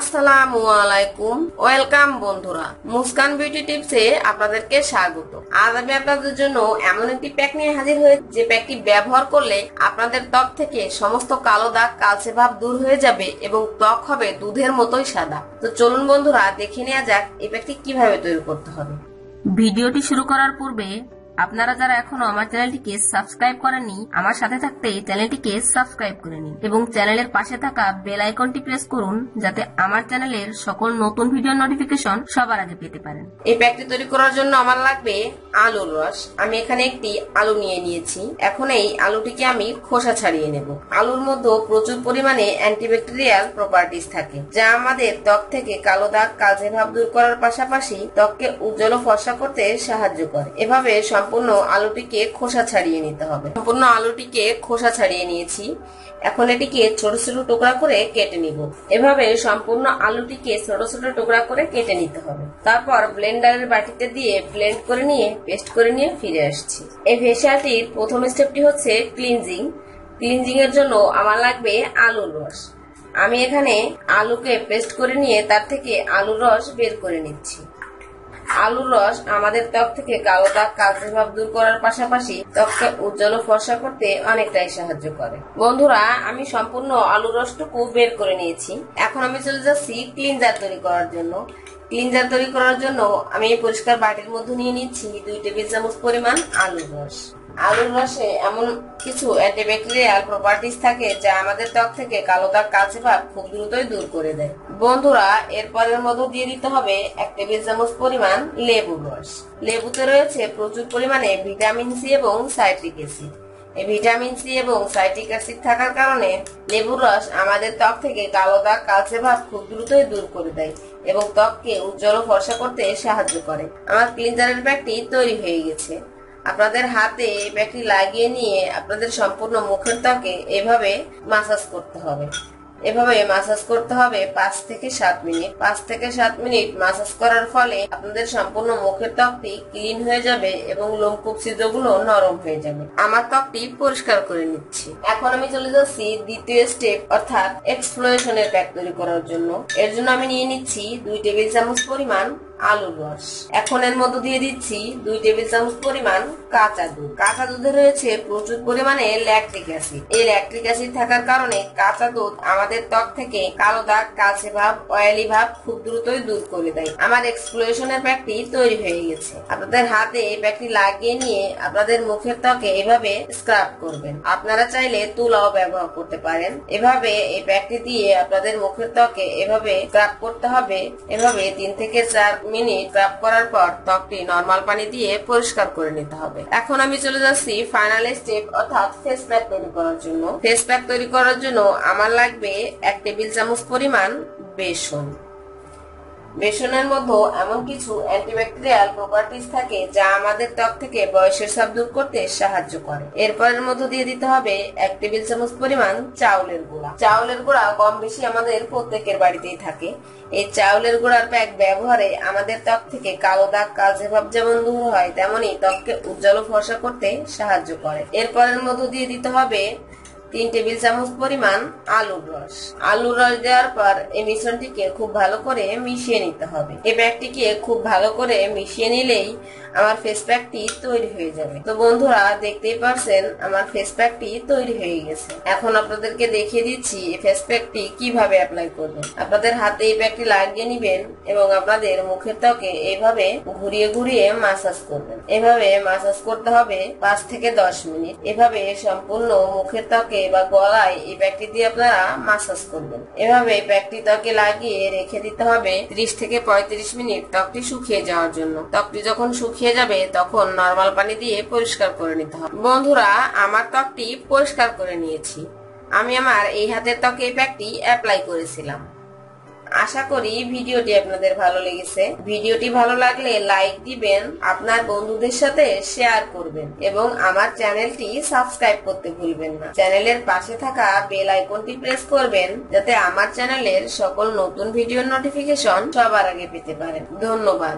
আসসালামু আলাইকুম, ওয়েলকাম বন্ধুরা। মুস্কান বিউটি টিপসে আপনাদেরকে স্বাগত। আজ আমি আপনাদের জন্য এমন একটি প্যাক নিয়ে হাজির হয়েছি যে প্যাকটি ব্যবহার করলে আপনাদের ত্বক থেকে সমস্ত কালো দাগ, কালচে ভাব দূর হয়ে যাবে এবং ত্বক হবে দুধের মতোই সাদা। তো চলুন বন্ধুরা, দেখে নেওয়া যাক এই প্যাকটি কিভাবে তৈরি করতে হবে। ভিডিওটি শুরু করার পূর্বে আপনারা যারা এখনো আমার চ্যানেলটিকে সাবস্ক্রাইব করেননি, আমার সাথে থাকতে চ্যানেলটিকে সাবস্ক্রাইব করে নিন এবং চ্যানেলের পাশে থাকা বেল আইকনটি প্রেস করুন, যাতে আমার চ্যানেলের সকল নতুন ভিডিও নোটিফিকেশন সবার আগে পেতে পারেন। এই প্যাকটি তৈরি করার জন্য আমার লাগবে আলুর রস। আমি এখানে একটি আলু নিয়ে নিয়েছি। এখন এই আলুটিকে আমি খোসা ছাড়িয়ে নেব। আলুর মধ্যে প্রচুর পরিমাণে অ্যান্টিব্যাকটেরিয়াল প্রপার্টিজ থাকে, যা আমাদের ত্বক থেকে কালো দাগ, কালচে ভাব দূর করার পাশাপাশি ত্বককে উজ্জ্বল ও ফর্সা করতে সাহায্য করে। এভাবে সম্পূর্ণ আলুটিকে খোসা ছাড়িয়ে নিতে হবে। সম্পূর্ণ আলুটিকে খোসা ছাড়িয়ে নিয়েছি। এখন এটিকে ছোট ছোট টুকরা করে কেটে নিব। এভাবে সম্পূর্ণ আলুটিকে ছোট ছোট টুকরা করে কেটে নিতে হবে। তারপর ব্লেন্ডারের বাটিতে দিয়ে ব্লেন্ড করে নিয়ে পেস্ট করে নিয়ে ফিরে আসছি। এই ফেসিয়ালটির প্রথম স্টেপটি হচ্ছে ক্লিনজিং। ক্লিনজিং এর জন্য আমার লাগবে আলুর রস। আমি এখানে আলুকে পেস্ট করে নিয়ে তার থেকে আলুর রস বের করে নিচ্ছি। আলুর রস আমাদের ত্বক থেকে কালো দাগ, কালচে ভাব দূর করার পাশাপাশি ত্বককে উজ্জ্বল ও ফর্সা করতে অনেকটাই সাহায্য করে। বন্ধুরা, আমি সম্পূর্ণ আলুর রসটুকু বের করে নিয়েছি। এখন আমি চলে যাচ্ছি ক্লিনজার তৈরি করার জন্য। ক্লিনজার তৈরি করার জন্য আমি এই পরিষ্কার বাটির মধ্যে নিয়ে নিচ্ছি 2 টেবিল চামচ পরিমাণ আলুর রস। আলুর রসে এমন কিছু অ্যান্টিব্যাকটেরিয়াল প্রপার্টিজ থাকে যা আমাদের ত্বক থেকে কালো দাগ, কালচে ভাব খুব দ্রুতই দূর করে দেয়। বন্ধুরা, এরপরের মধ্যে দিয়ে দিতে হবে 1 টেবিল চামচ পরিমাণ লেবুর রস। লেবুতে রয়েছে প্রচুর পরিমাণে ভিটামিন সি এবং সাইট্রিক অ্যাসিড। এই ভিটামিন সি এবং সাইট্রিক অ্যাসিড থাকার কারণে লেবুর রস আমাদের ত্বক থেকে কালো দাগ, কালচে ভাব খুব দ্রুতই দূর করে দেয় এবং ত্বককে উজ্জ্বল ও ফর্সা করতে সাহায্য করে। আমার ক্লিনজারের প্যাকটি তৈরি হয়ে গেছে। আপনাদের হাতে এই প্যাকটি লাগিয়ে নিয়ে আপনাদের সম্পূর্ণ মুখের ত্বকে এভাবে মাসাজ করতে হবে। এভাবে মাসাজ করতে হবে 5 থেকে 7 মিনিট। 5 থেকে 7 মিনিট মাসাজ করার ফলে আপনাদের সম্পূর্ণ মুখের ত্বকটি ক্লিন হয়ে যাবে এবং লোমকূপ ছিদ্রগুলো নরম হয়ে যাবে। আমার ত্বকটি পরিষ্কার করে নিচ্ছি। এখন আমি চলে যাচ্ছি দ্বিতীয় স্টেপ, অর্থাৎ এক্সফোলিয়েশনের প্যাক তৈরি করার জন্য। এর জন্য আমি নিয়ে নিচ্ছি 2 টেবিল চামচ পরিমাণ আলুর রস। এখন এর মধ্যে দিয়ে দিচ্ছি 2 টেবিল চামচ পরিমাণ কাঁচা দুধ। কাঁচা দুধে রয়েছে প্রচুর পরিমাণে ল্যাকটিক অ্যাসিড। এই ল্যাকটিক অ্যাসিড থাকার কারণে কাঁচা দুধ আমাদের ত্বক থেকে কালো দাগ, কালচে ভাব, অয়েলি ভাব খুব দ্রুতই দূর করে দেয়। আমার এক্সফোলিয়েশনের প্যাকটি তৈরি হয়ে গেছে। আপনাদের হাতে এই প্যাকটি লাগিয়ে নিয়ে আপনাদের মুখের ত্বকে এভাবে স্ক্রাব করবেন। আপনারা চাইলে তুলাও ব্যবহার করতে পারেন। এভাবে এই প্যাকটি দিয়ে আপনাদের মুখের ত্বকে এভাবে স্ক্রাব করতে হবে। এভাবে 3 থেকে 4 মিনিট স্ক্রাব করার পর ত্বকটি নরমাল পানি দিয়ে পরিষ্কার করে নিতে হবে। এখন আমি চলে যাচ্ছি ফাইনাল স্টেপ, অর্থাৎ ফেস প্যাক তৈরি করার জন্য। ফেস প্যাক তৈরি করার জন্য আমার লাগবে 1 টেবিল চামচ পরিমাণ বেসন। বেসনের মধ্যে এমন কিছু অ্যান্টিব্যাকটেরিয়াল প্রপার্টিজ থাকে যা আমাদের ত্বক থেকে বয়সের ছাপ দূর করতে সাহায্য করে। এরপরের মধ্যে দিয়ে দিতে হবে 1 টেবিল চামচ পরিমাণ চাউলের গুঁড়া। চাউলের গুঁড়া কম বেশি আমাদের প্রত্যেকের বাড়িতেই থাকে। এই চাউলের গুঁড়ার প্যাক ব্যবহারে আমাদের ত্বক থেকে কালো দাগ, কালচে ভাব যেমন দূর হয়, তেমনি ত্বককে উজ্জ্বল ও ফর্সা করতে সাহায্য করে। এরপরের মধ্যে দিয়ে দিতে হবে 3 টেবিল চামচ পরিমাণ আলুর রস। আলুর রস দেওয়ার পর এই মিশ্রণটিকে খুব ভালো করে মিশিয়ে নিতে হবে। এই প্যাকটিকে খুব ভালো করে মিশিয়ে নিলেই আমার ফেস প্যাকটি তৈরি হয়ে যাবে। তো বন্ধুরা, দেখতেই পারছেন আমার ফেস প্যাকটি তৈরি হয়ে গেছে। এখন আপনাদেরকে দেখিয়ে দিচ্ছি এই ফেস প্যাকটি কিভাবে অ্যাপ্লাই করবেন। আপনাদের হাতে এই প্যাকটি লাগিয়ে নিবেন এবং আপনাদের মুখের ত্বকে এইভাবে ঘুরিয়ে ঘুরিয়ে মাসাজ করবেন। এভাবে মাসাজ করতে হবে 5 থেকে 10 মিনিট। এভাবে সম্পূর্ণ মুখের ত্বকে বা গলায় এই প্যাকটি দিয়ে আপনারা মাসাজ করবেন। এভাবে প্যাকটি ত্বকে লাগিয়ে রেখে দিতে হবে 30 থেকে 35 মিনিট ত্বকটি শুকিয়ে যাওয়ার জন্য। ত্বকটি যখন শুকিয়ে যাবে তখন নরমাল পানি দিয়ে পরিষ্কার করে নিতে হবে। বন্ধুরা, আমার ত্বকটি পরিষ্কার করে নিয়েছি। আমি আমার এই হাতের ত্বকে এই প্যাকটি অ্যাপ্লাই করেছিলাম। আশা করি ভিডিওটি আপনাদের ভালো লেগেছে। ভিডিওটি ভালো লাগলে লাইক দিবেন, আপনার বন্ধুদের সাথে শেয়ার করবেন এবং আমার চ্যানেলটি সাবস্ক্রাইব করতে ভুলবেন না। চ্যানেলের পাশে থাকা বেল আইকনটি প্রেস করবেন, যাতে আমার চ্যানেলের সকল নতুন ভিডিওর নোটিফিকেশন সবার আগে পেতে পারেন। ধন্যবাদ।